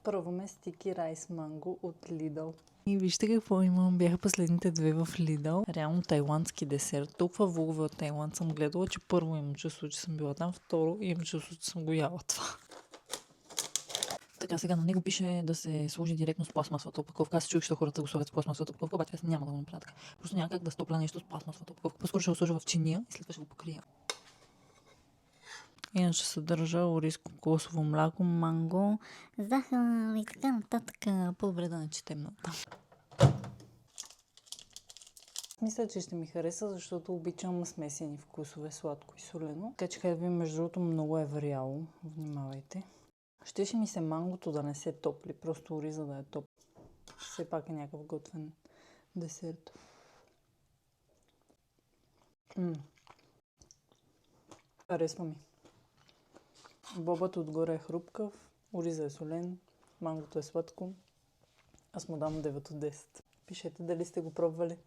Пробваме стики райс манго от Lidl. И вижте какво имам. Бяха последните две в Lidl. Реално тайландски десерт. Толкова влогове от Тайланд съм гледала, че първо имам чувство, че съм била там. Второ имам чувство, че съм го яла това. Така, сега на него пише да се сложи директно с пластмасовата опаковка. Аз се чуих, че хората го слагат с пластмасовата опаковка, обаче аз няма да го направя така. Просто няма как да стопля нещо с пластмасовата опаковка. По-скоро ще го сложа в чиния и след това ще го покрия. Иначе съдържа ориз, кокосово мляко, манго, захар и така нататък. По-добре да не четем натам. Мисля, че ще ми хареса, защото обичам смесени вкусове, сладко и солено. Така че хайде, между другото, много е варяло. Внимавайте. Щеше ми се мангото да не се топли, просто ориза да е топ. Все пак е някакъв готвен десерт. Харесва ми. Бобът отгоре е хрупкав, ориза е солен, мангото е сладко. Аз му дам 9 от 10. Пишете дали сте го пробвали.